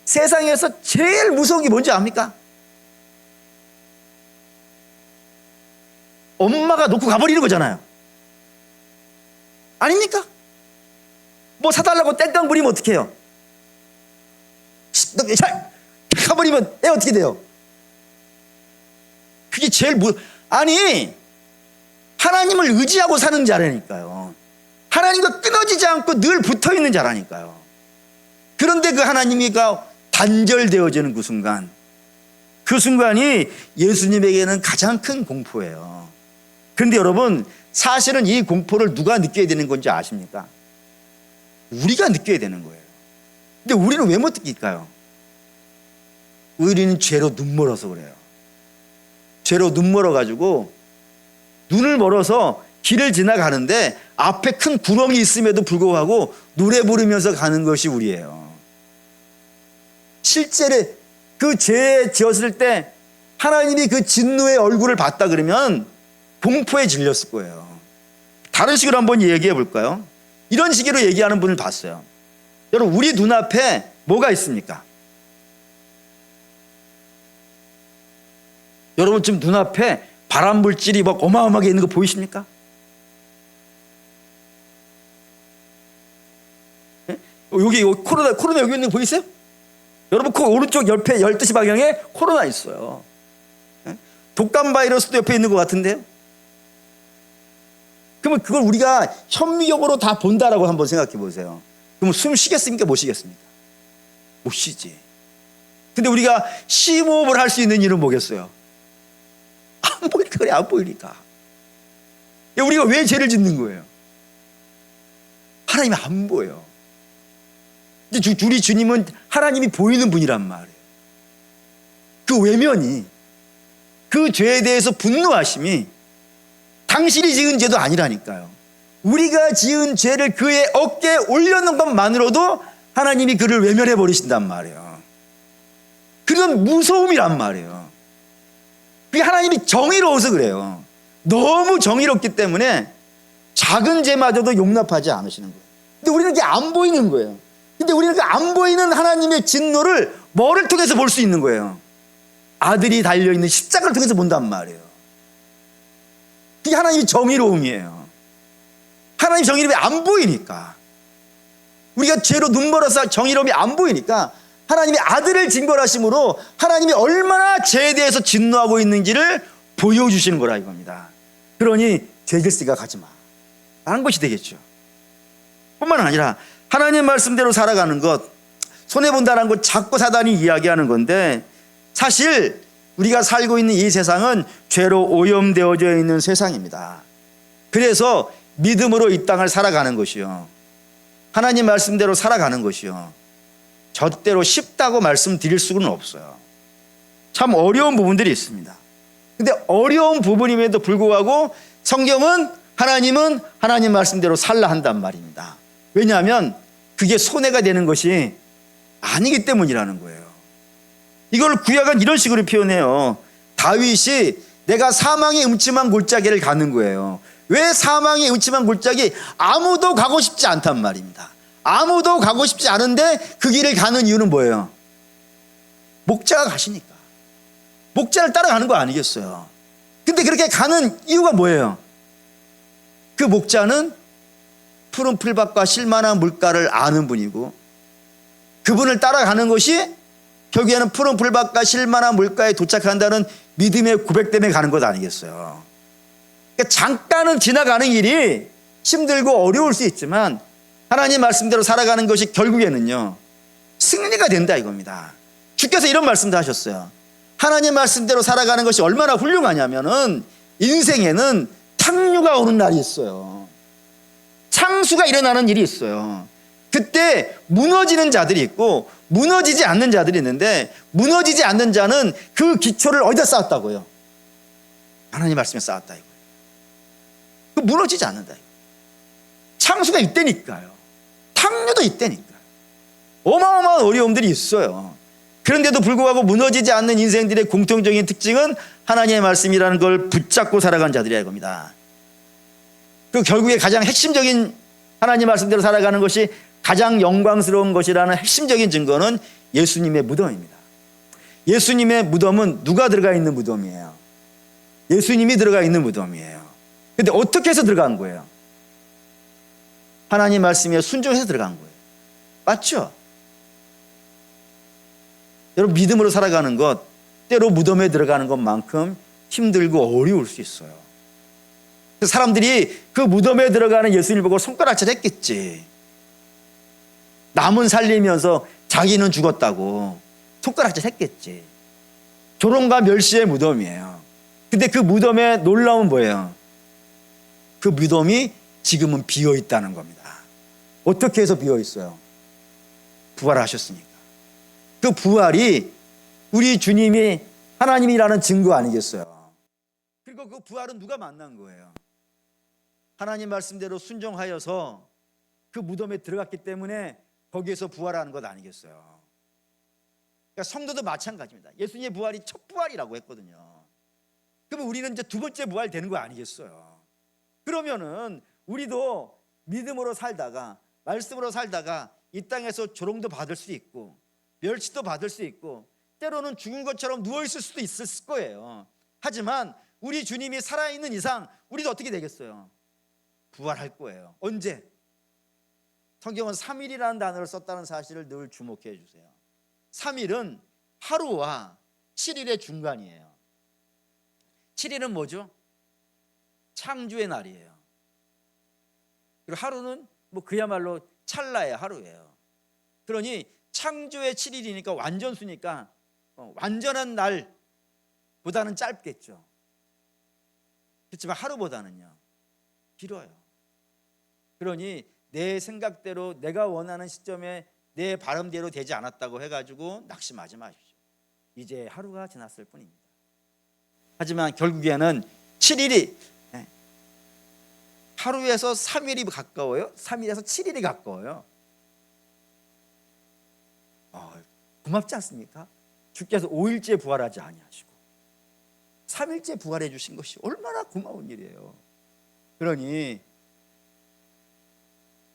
세상에서 제일 무서운 게 뭔지 압니까? 엄마가 놓고 가버리는 거잖아요. 아닙니까? 뭐 사달라고 땡깡 부리면 어떡해요? 가버리면 애 어떻게 돼요? 그게 제일 아니, 하나님을 의지하고 사는 자라니까요. 하나님과 끊어지지 않고 늘 붙어있는 자라니까요. 그런데 그 하나님이가 단절되어지는 그 순간이 예수님에게는 가장 큰 공포예요. 그런데 여러분, 사실은 이 공포를 누가 느껴야 되는 건지 아십니까? 우리가 느껴야 되는 거예요. 근데 우리는 왜 못 느낄까요? 우리는 죄로 눈멀어서 그래요. 죄로 눈멀어가지고 눈을 멀어서 길을 지나가는데 앞에 큰 구렁이 있음에도 불구하고 노래 부르면서 가는 것이 우리예요. 실제로 그 죄에 지었을 때 하나님이 그 진노의 얼굴을 봤다 그러면 공포에 질렸을 거예요. 다른 식으로 한번 얘기해 볼까요? 이런 식으로 얘기하는 분을 봤어요. 여러분, 우리 눈앞에 뭐가 있습니까? 여러분 지금 눈앞에 발암물질이 막 어마어마하게 있는 거 보이십니까? 여기 코로나 여기 있는 거 보이세요? 여러분 그 오른쪽 옆에 12시 방향에 코로나 있어요. 독감 바이러스도 옆에 있는 것 같은데요? 그러면 그걸 우리가 현미경으로 다 본다라고 한번 생각해 보세요. 그러면 숨 쉬겠습니까? 못 쉬겠습니까? 못 쉬지. 근데 우리가 심호흡을 할 수 있는 일은 뭐겠어요? 안 보이니까 그래, 안 보이니까. 우리가 왜 죄를 짓는 거예요? 하나님이 안 보여. 우리 주님은 하나님이 보이는 분이란 말이에요. 그 외면이, 그 죄에 대해서 분노하심이 당신이 지은 죄도 아니라니까요. 우리가 지은 죄를 그의 어깨에 올려놓은 것만으로도 하나님이 그를 외면해 버리신단 말이에요. 그건 무서움이란 말이에요. 그게 하나님이 정의로워서 그래요. 너무 정의롭기 때문에 작은 죄마저도 용납하지 않으시는 거예요. 근데 우리는 그게 안 보이는 거예요. 근데 우리는 그 안 보이는 하나님의 진노를 뭐를 통해서 볼 수 있는 거예요? 아들이 달려있는 십자가를 통해서 본단 말이에요. 그게 하나님의 정의로움이에요. 하나님 정의로움이 안 보이니까, 우리가 죄로 눈멀어서 정의로움이 안 보이니까 하나님의 아들을 징벌하심으로 하나님이 얼마나 죄에 대해서 진노하고 있는지를 보여주시는 거라 이겁니다. 그러니 죄질 생각하지 마 라는 것이 되겠죠. 뿐만 아니라 하나님 말씀대로 살아가는 것, 손해본다는 것 자꾸 사단이 이야기하는 건데, 사실 우리가 살고 있는 이 세상은 죄로 오염되어져 있는 세상입니다. 그래서 믿음으로 이 땅을 살아가는 것이요, 하나님 말씀대로 살아가는 것이요, 절대로 쉽다고 말씀드릴 수는 없어요. 참 어려운 부분들이 있습니다. 근데 어려운 부분임에도 불구하고 성경은 하나님은 하나님 말씀대로 살라 한단 말입니다. 왜냐하면 그게 손해가 되는 것이 아니기 때문이라는 거예요. 이걸 구약은 이런 식으로 표현해요. 다윗이 내가 사망의 음침한 골짜기를 가는 거예요. 왜 사망의 음침한 골짜기? 아무도 가고 싶지 않단 말입니다. 아무도 가고 싶지 않은데 그 길을 가는 이유는 뭐예요? 목자가 가시니까. 목자를 따라가는 거 아니겠어요? 근데 그렇게 가는 이유가 뭐예요? 그 목자는 푸른 풀밭과 쉴만한 물가를 아는 분이고, 그분을 따라가는 것이 결국에는 푸른 풀밭과 쉴만한 물가에 도착한다는 믿음의 고백 때문에 가는 것 아니겠어요? 그러니까 잠깐은 지나가는 일이 힘들고 어려울 수 있지만 하나님 말씀대로 살아가는 것이 결국에는요 승리가 된다 이겁니다. 주께서 이런 말씀도 하셨어요. 하나님 말씀대로 살아가는 것이 얼마나 훌륭하냐면은 인생에는 탕류가 오는 날이 있어요. 창수가 일어나는 일이 있어요. 그때 무너지는 자들이 있고 무너지지 않는 자들이 있는데, 무너지지 않는 자는 그 기초를 어디다 쌓았다고요? 하나님 말씀에 쌓았다 이거예요. 그 무너지지 않는다 이거예요. 창수가 있다니까요. 탕류도 있다니까요. 어마어마한 어려움들이 있어요. 그런데도 불구하고 무너지지 않는 인생들의 공통적인 특징은 하나님의 말씀이라는 걸 붙잡고 살아간 자들이라 이겁니다. 그 결국에 가장 핵심적인 하나님 말씀대로 살아가는 것이 가장 영광스러운 것이라는 핵심적인 증거는 예수님의 무덤입니다. 예수님의 무덤은 누가 들어가 있는 무덤이에요? 예수님이 들어가 있는 무덤이에요. 그런데 어떻게 해서 들어간 거예요? 하나님 말씀에 순종해서 들어간 거예요. 맞죠? 여러분, 믿음으로 살아가는 것, 때로 무덤에 들어가는 것만큼 힘들고 어려울 수 있어요. 사람들이 그 무덤에 들어가는 예수님을 보고 손가락질 했겠지. 남은 살리면서 자기는 죽었다고 손가락질 했겠지. 조롱과 멸시의 무덤이에요. 근데 그 무덤의 놀라움은 뭐예요? 그 무덤이 지금은 비어 있다는 겁니다. 어떻게 해서 비어 있어요? 부활하셨으니까. 그 부활이 우리 주님이 하나님이라는 증거 아니겠어요? 그리고 그 부활은 누가 만난 거예요? 하나님 말씀대로 순종하여서 그 무덤에 들어갔기 때문에 거기에서 부활하는 것 아니겠어요? 그러니까 성도도 마찬가지입니다. 예수님의 부활이 첫 부활이라고 했거든요. 그러면 우리는 이제 두 번째 부활 되는 거 아니겠어요? 그러면은 우리도 믿음으로 살다가, 말씀으로 살다가 이 땅에서 조롱도 받을 수 있고 멸시도 받을 수 있고 때로는 죽은 것처럼 누워있을 수도 있을 거예요. 하지만 우리 주님이 살아있는 이상 우리도 어떻게 되겠어요? 부활할 거예요. 언제? 성경은 3일이라는 단어를 썼다는 사실을 늘 주목해 주세요. 3일은 하루와 7일의 중간이에요. 7일은 뭐죠? 창조의 날이에요. 그리고 하루는 뭐 그야말로 찰나의 하루예요. 그러니 창조의 7일이니까 완전수니까 완전한 날보다는 짧겠죠. 그렇지만 하루보다는요 길어요. 그러니 내 생각대로 내가 원하는 시점에 내 바람대로 되지 않았다고 해가지고 낙심하지 마십시오. 이제 하루가 지났을 뿐입니다. 하지만 결국에는 7일이 하루에서 3일이 가까워요. 3일에서 7일이 가까워요. 고맙지 않습니까? 주께서 5일째 부활하지 아니하시고 3일째 부활해 주신 것이 얼마나 고마운 일이에요. 그러니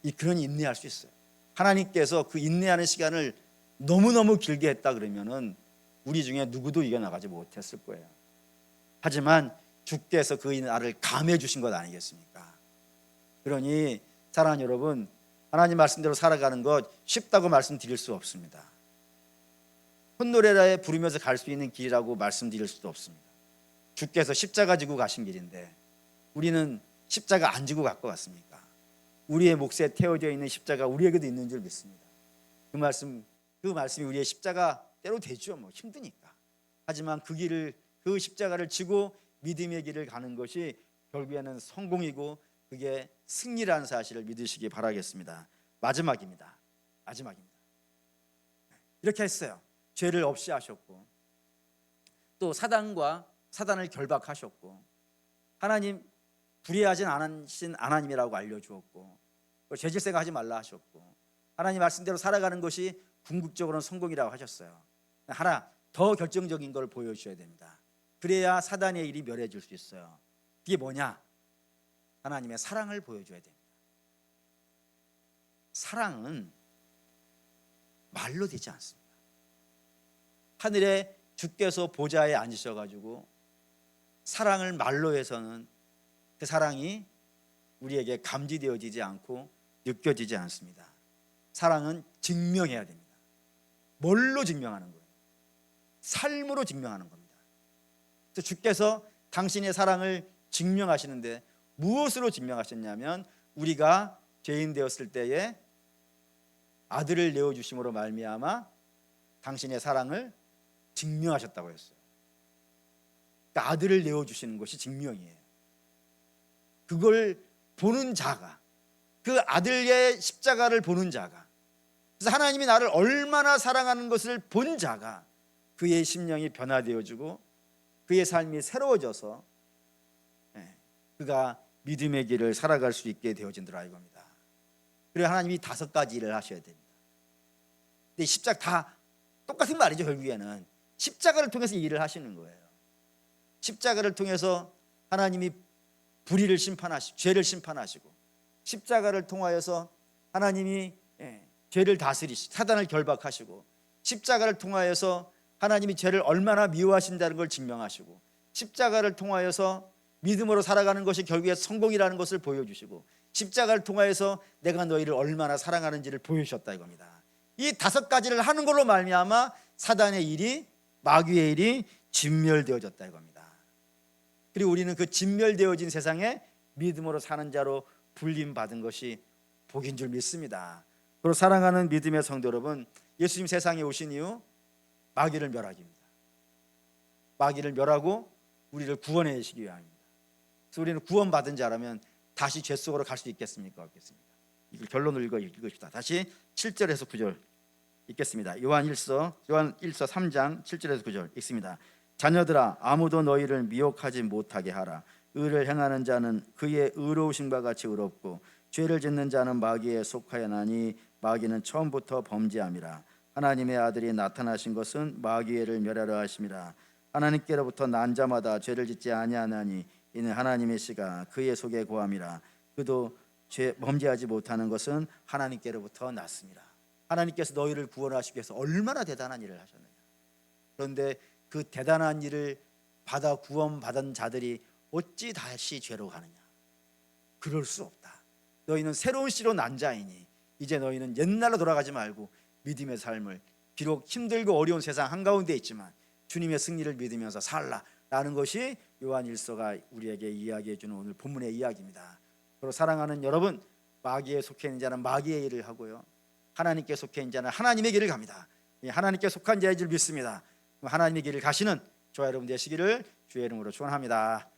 인내할 수 있어요. 하나님께서 그 인내하는 시간을 너무너무 길게 했다 그러면은 우리 중에 누구도 이겨나가지 못했을 거예요. 하지만 주께서 그 나를 감해 주신 것 아니겠습니까? 그러니 사랑하는 여러분, 하나님 말씀대로 살아가는 것 쉽다고 말씀드릴 수 없습니다. 콧노래에 부르면서 갈 수 있는 길이라고 말씀드릴 수도 없습니다. 주께서 십자가 지고 가신 길인데 우리는 십자가 안 지고 갈 것 같습니까? 우리의 몫에 태워져 있는 십자가 우리에게도 있는 줄 믿습니다. 그 말씀이 우리의 십자가 때로 되죠. 힘드니까. 하지만 그 십자가를 지고 믿음의 길을 가는 것이 결국에는 성공이고 그게 승리라는 사실을 믿으시기 바라겠습니다. 마지막입니다. 이렇게 했어요. 죄를 없이 하셨고 또 사단을 결박하셨고 하나님 불의하진 않으신 하나님이라고 알려주었고 죄질 생각하지 말라 하셨고 하나님 말씀대로 살아가는 것이 궁극적으로는 성공이라고 하셨어요. 하나 더 결정적인 걸 보여주셔야 됩니다. 그래야 사단의 일이 멸해질 수 있어요. 그게 뭐냐? 하나님의 사랑을 보여줘야 됩니다. 사랑은 말로 되지 않습니다. 하늘에 주께서 보좌에 앉으셔가지고 사랑을 말로 해서는 그 사랑이 우리에게 감지되어지지 않고 느껴지지 않습니다. 사랑은 증명해야 됩니다. 뭘로 증명하는 거예요? 삶으로 증명하는 겁니다. 그래서 주께서 당신의 사랑을 증명하시는데 무엇으로 증명하셨냐면 우리가 죄인 되었을 때에 아들을 내어주심으로 말미암아 당신의 사랑을 증명하셨다고 했어요. 그러니까 아들을 내어주시는 것이 증명이에요. 그걸 보는 자가, 그 아들의 십자가를 보는 자가, 그래서 하나님이 나를 얼마나 사랑하는 것을 본 자가 그의 심령이 변화되어지고 그의 삶이 새로워져서 그가 믿음의 길을 살아갈 수 있게 되어진다라 이겁니다. 그리고 하나님이 5가지 일을 하셔야 됩니다. 근데 십자가 다 똑같은 말이죠. 결국에는 십자가를 통해서 일을 하시는 거예요. 십자가를 통해서 하나님이 불의를 심판하시고 죄를 심판하시고 십자가를 통하여서 하나님이 죄를 다스리시고 사단을 결박하시고 십자가를 통하여서 하나님이 죄를 얼마나 미워하신다는 걸 증명하시고 십자가를 통하여서 믿음으로 살아가는 것이 결국에 성공이라는 것을 보여주시고 십자가를 통하여서 내가 너희를 얼마나 사랑하는지를 보여주셨다 이겁니다. 이 5가지를 하는 걸로 말미암아 사단의 일이 마귀의 일이 진멸되어졌다 이겁니다. 그리고 우리는 그 진멸되어진 세상에 믿음으로 사는 자로 불림받은 것이 복인 줄 믿습니다. 그리고 사랑하는 믿음의 성도 여러분, 예수님 세상에 오신 이후 마귀를 멸하기입니다. 마귀를 멸하고 우리를 구원해 주시기 위함입니다. 그래서 우리는 구원받은 자라면 다시 죄 속으로 갈 수 있겠습니까? 없겠습니까? 이걸 결론을 읽읍시다. 다시 7절에서 9절 읽겠습니다. 요한 1서 3장 7절에서 9절 읽습니다. 자녀들아 아무도 너희를 미혹하지 못하게 하라. 의를 행하는 자는 그의 의로우신 바 같이 의롭고 죄를 짓는 자는 마귀에 속하여나니 마귀는 처음부터 범죄함이라. 하나님의 아들이 나타나신 것은 마귀를 멸하려 하심이라. 하나님께로부터 난 자마다 죄를 짓지 아니하나니 이는 하나님의 씨가 그의 속에 거함이라. 그도 범죄하지 못하는 것은 하나님께로부터 났습니다. 하나님께서 너희를 구원하시기 위해서 얼마나 대단한 일을 하셨느냐. 그런데 그 대단한 일을 받아 구원받은 자들이 어찌 다시 죄로 가느냐. 그럴 수 없다. 너희는 새로운 씨로 난 자이니 이제 너희는 옛날로 돌아가지 말고 믿음의 삶을 비록 힘들고 어려운 세상 한가운데 있지만 주님의 승리를 믿으면서 살라라는 것이 요한 1서가 우리에게 이야기해 주는 오늘 본문의 이야기입니다. 그리고 사랑하는 여러분, 마귀에 속해 있는 자는 마귀의 일을 하고요, 하나님께 속해 있는 자는 하나님의 길을 갑니다. 하나님께 속한 자의 줄 믿습니다. 하나님의 길을 가시는 저와 여러분 되시기를 주의 이름으로 축원합니다.